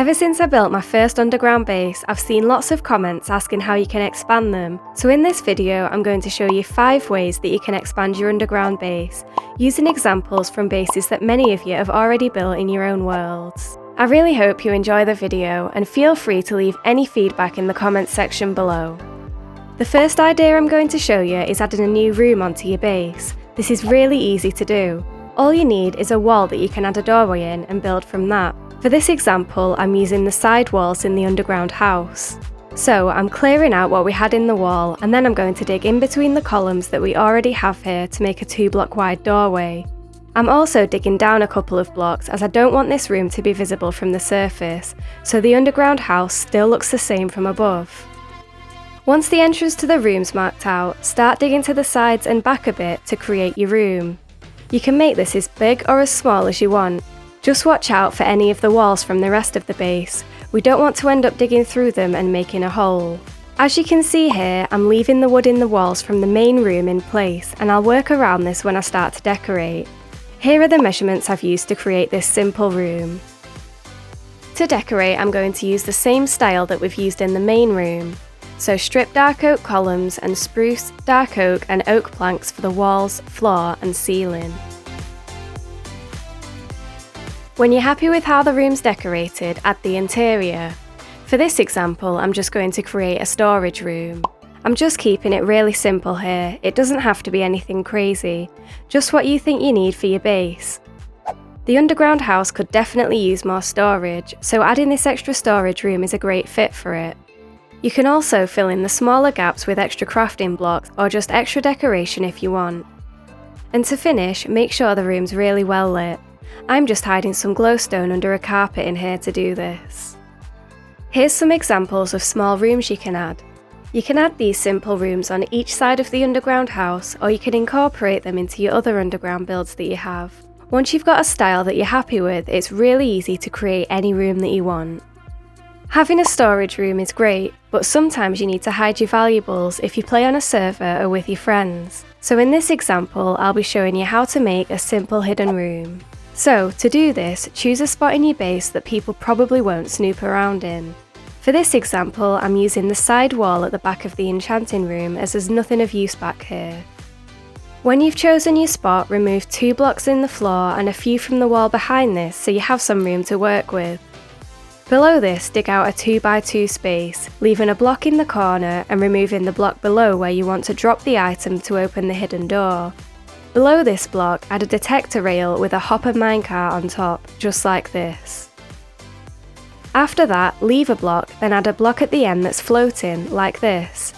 Ever since I built my first underground base, I've seen lots of comments asking how you can expand them. So in this video, I'm going to show you 5 ways that you can expand your underground base, using examples from bases that many of you have already built in your own worlds. I really hope you enjoy the video, and feel free to leave any feedback in the comments section below. The first idea I'm going to show you is adding a new room onto your base. This is really easy to do. All you need is a wall that you can add a doorway in and build from that. For this example, I'm using the side walls in the underground house. So I'm clearing out what we had in the wall, and then I'm going to dig in between the columns that we already have here to make a 2-block wide doorway. I'm also digging down a couple of blocks as I don't want this room to be visible from the surface, so the underground house still looks the same from above. Once the entrance to the room's marked out, start digging to the sides and back a bit to create your room. You can make this as big or as small as you want. Just watch out for any of the walls from the rest of the base. We don't want to end up digging through them and making a hole. As you can see here, I'm leaving the wood in the walls from the main room in place, and I'll work around this when I start to decorate. Here are the measurements I've used to create this simple room. To decorate, I'm going to use the same style that we've used in the main room. So strip dark oak columns and spruce, dark oak and oak planks for the walls, floor and ceiling. When you're happy with how the room's decorated, add the interior. For this example, I'm just going to create a storage room. I'm just keeping it really simple here. It doesn't have to be anything crazy, just what you think you need for your base. The underground house could definitely use more storage, so adding this extra storage room is a great fit for it. You can also fill in the smaller gaps with extra crafting blocks or just extra decoration if you want. And to finish, make sure the room's really well lit. I'm just hiding some glowstone under a carpet in here to do this. Here's some examples of small rooms you can add. You can add these simple rooms on each side of the underground house, or you can incorporate them into your other underground builds that you have. Once you've got a style that you're happy with, it's really easy to create any room that you want. Having a storage room is great, but sometimes you need to hide your valuables if you play on a server or with your friends. So in this example, I'll be showing you how to make a simple hidden room. So, to do this, choose a spot in your base that people probably won't snoop around in. For this example, I'm using the side wall at the back of the enchanting room as there's nothing of use back here. When you've chosen your spot, remove 2 blocks in the floor and a few from the wall behind this so you have some room to work with. Below this, dig out a 2x2 space, leaving a block in the corner and removing the block below where you want to drop the item to open the hidden door. Below this block, add a detector rail with a hopper minecart on top, just like this. After that, leave a block, then add a block at the end that's floating, like this.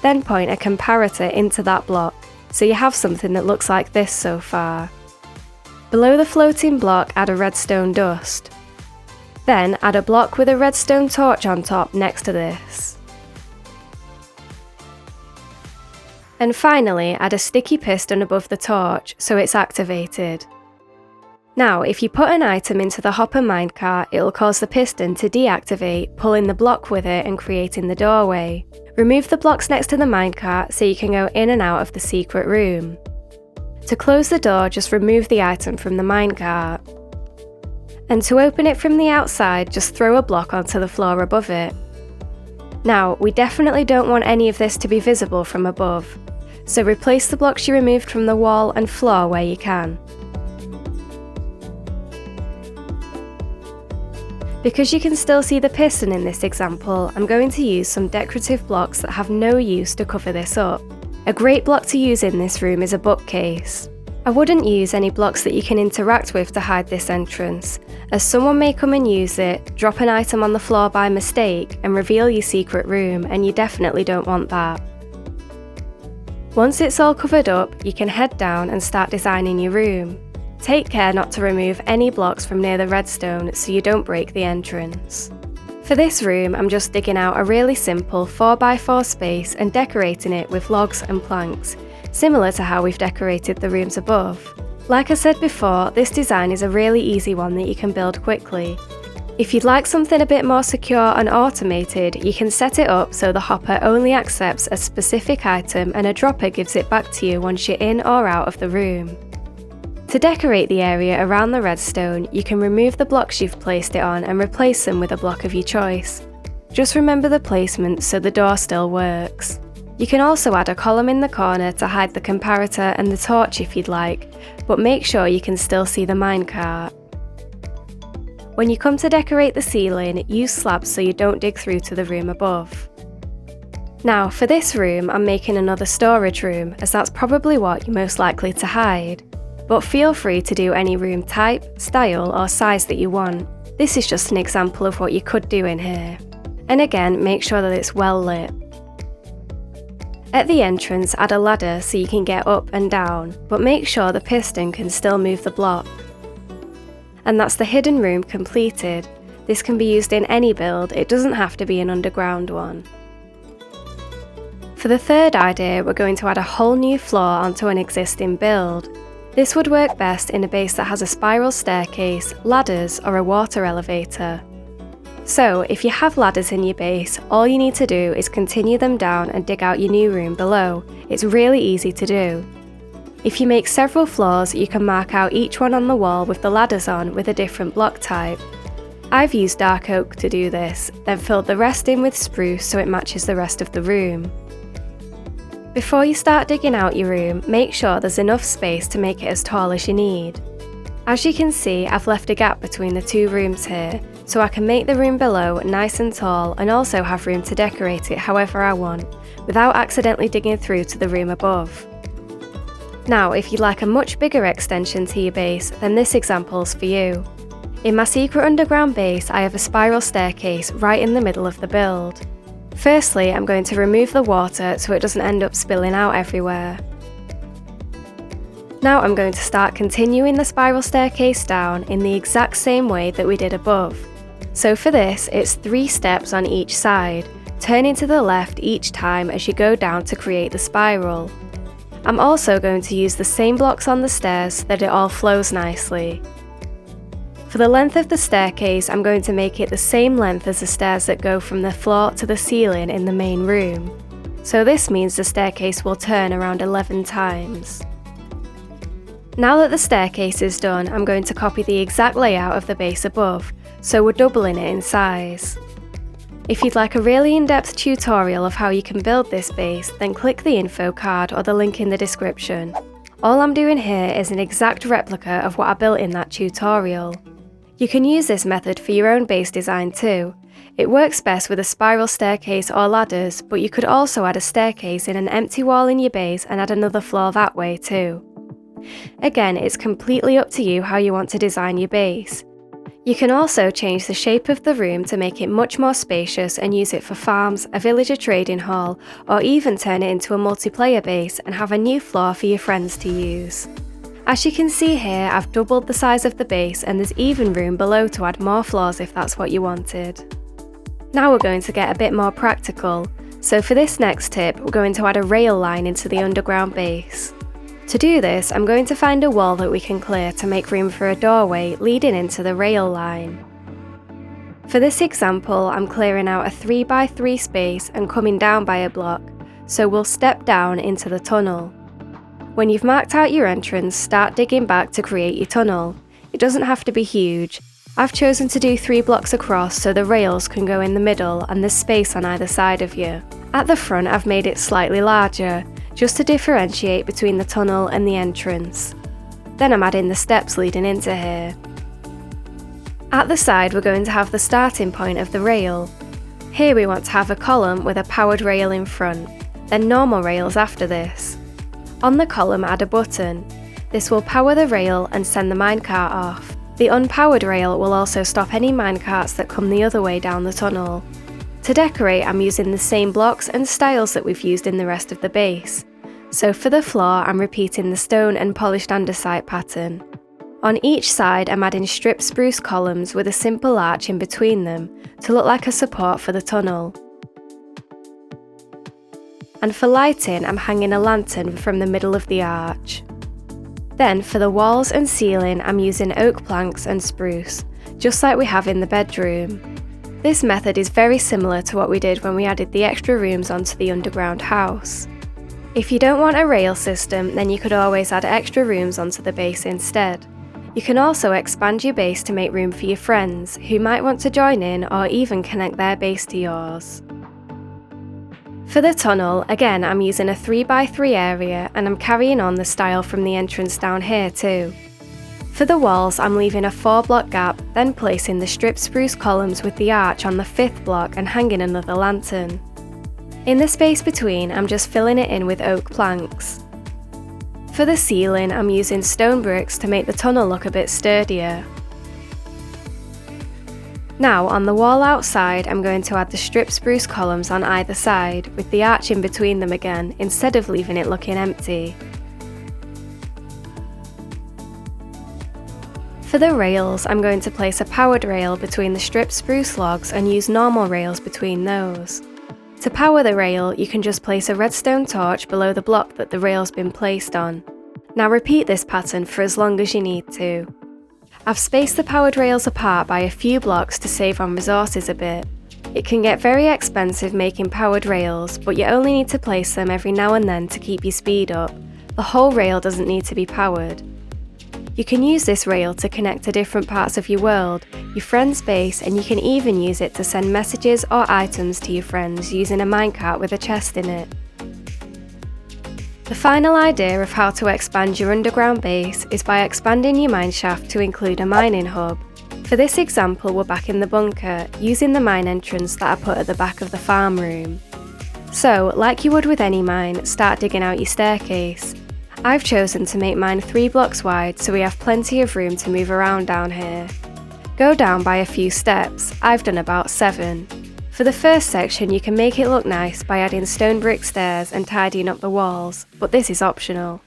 Then point a comparator into that block, so you have something that looks like this so far. Below the floating block, add a redstone dust. Then add a block with a redstone torch on top next to this. And finally, add a sticky piston above the torch so it's activated. Now, if you put an item into the hopper minecart, it'll cause the piston to deactivate, pulling the block with it and creating the doorway. Remove the blocks next to the minecart so you can go in and out of the secret room. To close the door, just remove the item from the minecart. And to open it from the outside, just throw a block onto the floor above it. Now, we definitely don't want any of this to be visible from above, so replace the blocks you removed from the wall and floor where you can. Because you can still see the piston in this example, I'm going to use some decorative blocks that have no use to cover this up. A great block to use in this room is a bookcase. I wouldn't use any blocks that you can interact with to hide this entrance, as someone may come and use it, drop an item on the floor by mistake, and reveal your secret room, and you definitely don't want that. Once it's all covered up, you can head down and start designing your room. Take care not to remove any blocks from near the redstone so you don't break the entrance. For this room, I'm just digging out a really simple 4x4 space and decorating it with logs and planks, similar to how we've decorated the rooms above. Like I said before, this design is a really easy one that you can build quickly. If you'd like something a bit more secure and automated, you can set it up so the hopper only accepts a specific item and a dropper gives it back to you once you're in or out of the room. To decorate the area around the redstone, you can remove the blocks you've placed it on and replace them with a block of your choice. Just remember the placement so the door still works. You can also add a column in the corner to hide the comparator and the torch if you'd like, but make sure you can still see the minecart. When you come to decorate the ceiling, use slabs so you don't dig through to the room above. Now for this room, I'm making another storage room, as that's probably what you're most likely to hide. But feel free to do any room type, style or size that you want. This is just an example of what you could do in here. And again, make sure that it's well lit. At the entrance, add a ladder so you can get up and down, but make sure the piston can still move the block. And that's the hidden room completed. This can be used in any build, it doesn't have to be an underground one. For the third idea, we're going to add a whole new floor onto an existing build. This would work best in a base that has a spiral staircase, ladders or a water elevator. So if you have ladders in your base, all you need to do is continue them down and dig out your new room below. It's really easy to do. If you make several floors, you can mark out each one on the wall with the ladders on with a different block type. I've used dark oak to do this, then filled the rest in with spruce so it matches the rest of the room. Before you start digging out your room, make sure there's enough space to make it as tall as you need. As you can see, I've left a gap between the two rooms here, so I can make the room below nice and tall and also have room to decorate it however I want, without accidentally digging through to the room above. Now, if you'd like a much bigger extension to your base, then this example's for you. In my secret underground base, I have a spiral staircase right in the middle of the build. Firstly, I'm going to remove the water so it doesn't end up spilling out everywhere. Now I'm going to start continuing the spiral staircase down in the exact same way that we did above. So for this, it's 3 steps on each side, turning to the left each time as you go down to create the spiral. I'm also going to use the same blocks on the stairs so that it all flows nicely. For the length of the staircase, I'm going to make it the same length as the stairs that go from the floor to the ceiling in the main room. So this means the staircase will turn around 11 times. Now that the staircase is done, I'm going to copy the exact layout of the base above, so we're doubling it in size. If you'd like a really in-depth tutorial of how you can build this base, then click the info card or the link in the description. All I'm doing here is an exact replica of what I built in that tutorial. You can use this method for your own base design too. It works best with a spiral staircase or ladders, but you could also add a staircase in an empty wall in your base and add another floor that way too. Again, it's completely up to you how you want to design your base. You can also change the shape of the room to make it much more spacious and use it for farms, a villager trading hall, or even turn it into a multiplayer base and have a new floor for your friends to use. As you can see here, I've doubled the size of the base and there's even room below to add more floors if that's what you wanted. Now we're going to get a bit more practical. So for this next tip, we're going to add a rail line into the underground base. To do this, I'm going to find a wall that we can clear to make room for a doorway leading into the rail line. For this example, I'm clearing out a 3x3 space and coming down by a block, so we'll step down into the tunnel. When you've marked out your entrance, start digging back to create your tunnel. It doesn't have to be huge. I've chosen to do 3 blocks across so the rails can go in the middle and there's space on either side of you. At the front, I've made it slightly larger, just to differentiate between the tunnel and the entrance. Then I'm adding the steps leading into here. At the side, we're going to have the starting point of the rail. Here we want to have a column with a powered rail in front, then normal rails after this. On the column, add a button. This will power the rail and send the minecart off. The unpowered rail will also stop any minecarts that come the other way down the tunnel. To decorate, I'm using the same blocks and styles that we've used in the rest of the base. So for the floor, I'm repeating the stone and polished andesite pattern. On each side, I'm adding stripped spruce columns with a simple arch in between them to look like a support for the tunnel. And for lighting, I'm hanging a lantern from the middle of the arch. Then for the walls and ceiling, I'm using oak planks and spruce, just like we have in the bedroom. This method is very similar to what we did when we added the extra rooms onto the underground house. If you don't want a rail system, then you could always add extra rooms onto the base instead. You can also expand your base to make room for your friends, who might want to join in or even connect their base to yours. For the tunnel, again I'm using a 3x3 area and I'm carrying on the style from the entrance down here too. For the walls, I'm leaving a 4-block gap, then placing the stripped spruce columns with the arch on the 5th block and hanging another lantern. In the space between, I'm just filling it in with oak planks. For the ceiling, I'm using stone bricks to make the tunnel look a bit sturdier. Now, on the wall outside, I'm going to add the stripped spruce columns on either side, with the arch in between them again, instead of leaving it looking empty. For the rails, I'm going to place a powered rail between the stripped spruce logs and use normal rails between those. To power the rail, you can just place a redstone torch below the block that the rail's been placed on. Now repeat this pattern for as long as you need to. I've spaced the powered rails apart by a few blocks to save on resources a bit. It can get very expensive making powered rails, but you only need to place them every now and then to keep your speed up. The whole rail doesn't need to be powered. You can use this rail to connect to different parts of your world, your friend's base, and you can even use it to send messages or items to your friends using a minecart with a chest in it. The final idea of how to expand your underground base is by expanding your mineshaft to include a mining hub. For this example, we're back in the bunker, using the mine entrance that I put at the back of the farm room. So, like you would with any mine, start digging out your staircase. I've chosen to make mine 3 blocks wide so we have plenty of room to move around down here. Go down by a few steps, I've done about 7. For the first section you can make it look nice by adding stone brick stairs and tidying up the walls, but this is optional.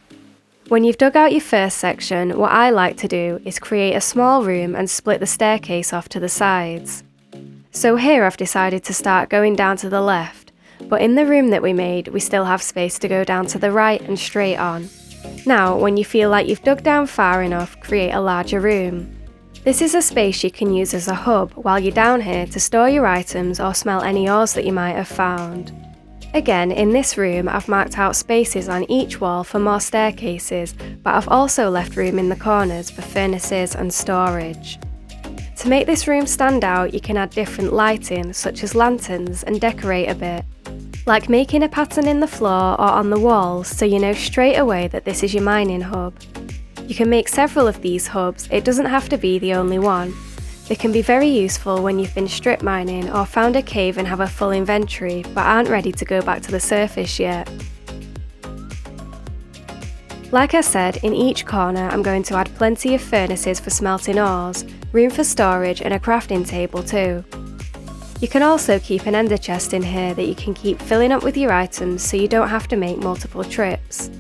When you've dug out your first section, what I like to do is create a small room and split the staircase off to the sides. So here I've decided to start going down to the left, but in the room that we made we still have space to go down to the right and straight on. Now, when you feel like you've dug down far enough, create a larger room. This is a space you can use as a hub while you're down here to store your items or smelt any ores that you might have found. Again, in this room I've marked out spaces on each wall for more staircases, but I've also left room in the corners for furnaces and storage. To make this room stand out, you can add different lighting such as lanterns and decorate a bit. Like making a pattern in the floor or on the walls so you know straight away that this is your mining hub. You can make several of these hubs, it doesn't have to be the only one. They can be very useful when you've been strip mining or found a cave and have a full inventory but aren't ready to go back to the surface yet. Like I said, in each corner I'm going to add plenty of furnaces for smelting ores, room for storage and a crafting table too. You can also keep an ender chest in here that you can keep filling up with your items so you don't have to make multiple trips.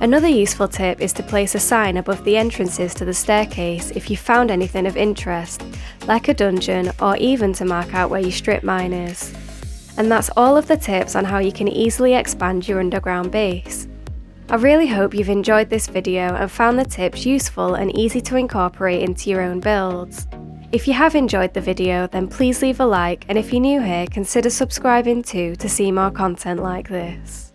Another useful tip is to place a sign above the entrances to the staircase if you found anything of interest, like a dungeon or even to mark out where your strip mine is. And that's all of the tips on how you can easily expand your underground base. I really hope you've enjoyed this video and found the tips useful and easy to incorporate into your own builds. If you have enjoyed the video, then please leave a like, and if you're new here, consider subscribing too to see more content like this.